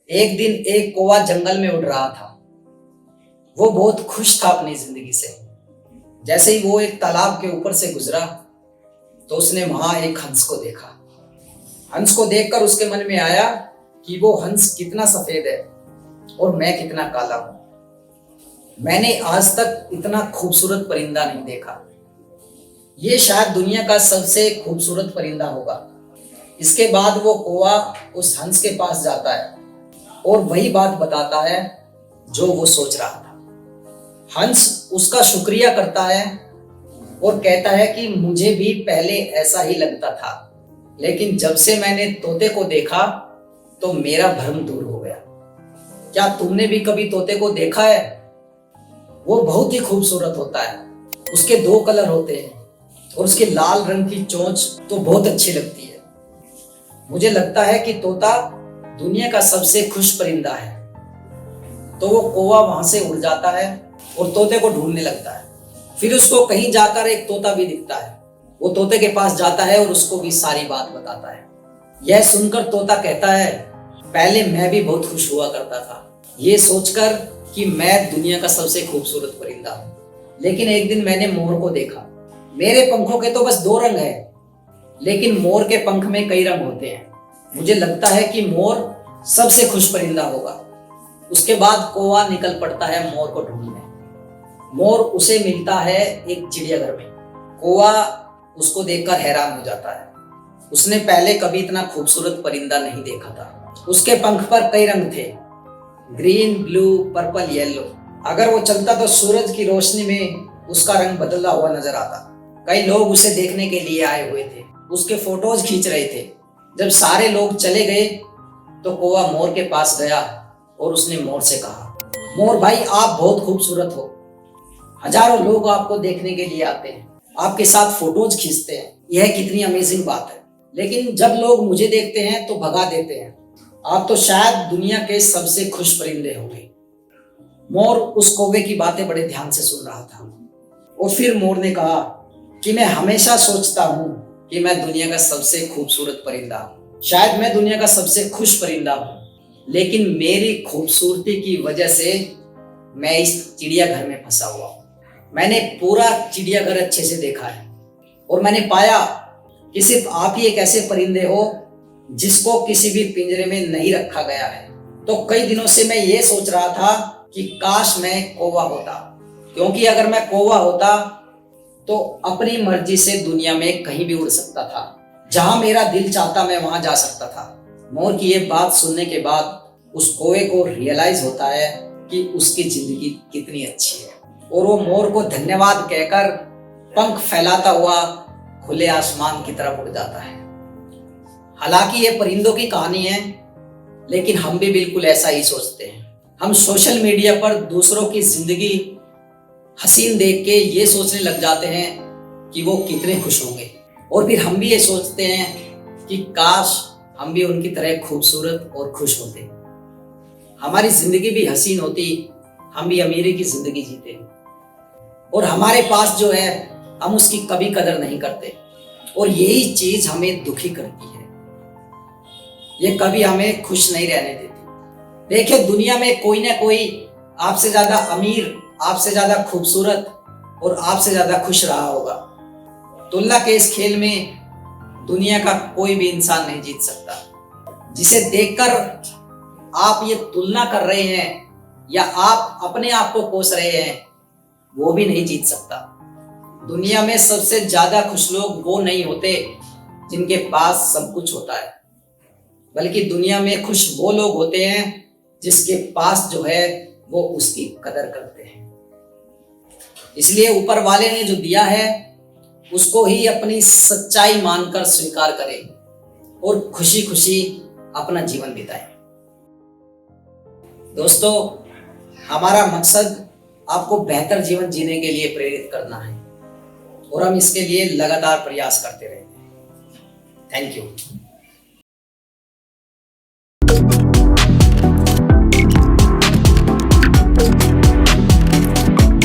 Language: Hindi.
एक दिन एक कौवा जंगल में उड़ रहा था। वो बहुत खुश था अपनी जिंदगी से। जैसे ही वो एक तालाब के ऊपर से गुजरा तो उसने वहां एक हंस को देखा। हंस को देखकर उसके मन में आया कि वो हंस कितना सफेद है और मैं कितना काला हूं। मैंने आज तक इतना खूबसूरत परिंदा नहीं देखा। ये शायद दुनिया का सबसे खूबसूरत परिंदा होगा। इसके बाद वो कौवा उस हंस के पास जाता है और वही बात बताता है जो वो सोच रहा था। हंस उसका शुक्रिया करता है और कहता है कि मुझे भी पहले ऐसा ही लगता था, लेकिन जब से मैंने तोते को देखा तो मेरा भ्रम दूर हो गया। क्या तुमने भी कभी तोते को देखा है? वो बहुत ही खूबसूरत होता है। उसके दो कलर होते हैं और उसके लाल रंग की चोंच तो बहुत अच्छी लगती है। मुझे लगता है कि तोता दुनिया का सबसे खुश परिंदा है। तो वो कौवा वहां से उड़ जाता है और तोते को ढूंढने लगता है। फिर उसको कहीं जाकर एक तोता भी दिखता है। वो तोते के पास जाता है और उसको भी सारी बात बताता है। यह सुनकर तोता कहता है, पहले मैं भी बहुत खुश हुआ करता था, ये सोचकर कि मैं दुनिया का सबसे खूबसूरत परिंदा हूं। लेकिन एक दिन मैंने मोर को देखा। मेरे पंखों के तो बस दो रंग है, लेकिन मोर के पंख में कई रंग होते हैं। मुझे लगता है कि मोर सबसे खुश परिंदा होगा। उसके बाद कौवा निकल पड़ता है मोर को ढूंढने। मोर उसे मिलता है एक चिड़ियाघर में। कौवा उसको देखकर हैरान हो जाता है। उसने पहले कभी इतना खूबसूरत परिंदा नहीं देखा था। उसके पंख पर कई रंग थे, ग्रीन, ब्लू, पर्पल, येलो। अगर वो चलता तो सूरज की रोशनी में उसका रंग बदला हुआ नजर आता। कई लोग उसे देखने के लिए आए हुए थे, उसके फोटोज खींच रहे थे। जब सारे लोग चले गए तो कौवा मोर के पास गया और उसने मोर से कहा, मोर भाई, आप बहुत खूबसूरत हो। हजारों लोग आपको देखने के लिए आते हैं, आपके साथ फोटोज खींचते हैं। यह कितनी अमेजिंग बात है। लेकिन जब लोग मुझे देखते हैं तो भगा देते हैं। आप तो शायद दुनिया के सबसे खुश परिंदे होंगे। मोर उस कौवे की बातें बड़े ध्यान से सुन रहा था और फिर मोर ने कहा कि मैं हमेशा सोचता हूँ कि मैं दुनिया का सबसे खूबसूरत परिंदा हूँ। शायद मैं दुनिया का सबसे खुश परिंदा हूँ, लेकिन मेरी खूबसूरती की वजह से मैं इस चिड़ियाघर में फंसा हुआ हूँ। मैंने पूरा चिड़ियाघर अच्छे से देखा है और मैंने पाया कि सिर्फ आप ही एक ऐसे परिंदे हो जिसको किसी भी पिंजरे में नहीं रखा गया है। तो कई दिनों से मैं ये सोच रहा था कि काश मैं कौवा होता, क्योंकि अगर मैं कौवा होता तो अपनी मर्जी से दुनिया में कहीं भी उड़ सकता था। जहां मेरा दिल चाहता मैं वहां जा सकता था। मोर की ये बात सुनने के बाद उस कौवे को रियलाइज होता है कि उसकी जिंदगी कितनी अच्छी है और वो मोर को धन्यवाद कहकर पंख फैलाता हुआ खुले आसमान की तरफ उड़ जाता है। हालांकि ये परिंदों की कहानी है, लेकिन हम भी बिल्कुल ऐसा ही सोचते हैं। हम सोशल मीडिया पर दूसरों की जिंदगी हसीन देख के ये सोचने लग जाते हैं कि वो कितने खुश होंगे, और फिर हम भी ये सोचते हैं कि काश हम भी उनकी तरह खूबसूरत और खुश होते। हमारी जिंदगी भी हसीन होती, हम भी अमीरी की जिंदगी जीते, और हमारे पास जो है हम उसकी कभी कदर नहीं करते, और यही चीज हमें दुखी करती है। ये कभी हमें खुश नहीं रहने देती। देखिए, दुनिया में कोई ना कोई आपसे ज्यादा अमीर, आपसे ज्यादा खूबसूरत और आपसे ज्यादा खुश रहा होगा। तुलना के इस खेल में दुनिया का कोई भी इंसान नहीं जीत सकता। जिसे देखकर आप ये तुलना कर रहे हैं या आप अपने आप को कोस रहे हैं, वो भी नहीं जीत सकता। दुनिया में सबसे ज्यादा खुश लोग वो नहीं होते जिनके पास सब कुछ होता है, बल्कि दुनिया में खुश वो लोग होते हैं जिसके पास जो है वो उसकी कदर करते हैं। इसलिए ऊपर वाले ने जो दिया है उसको ही अपनी सच्चाई मानकर स्वीकार करें और खुशी खुशी अपना जीवन बिताएं। दोस्तों, हमारा मकसद आपको बेहतर जीवन जीने के लिए प्रेरित करना है और हम इसके लिए लगातार प्रयास करते रहते हैं। Thank you.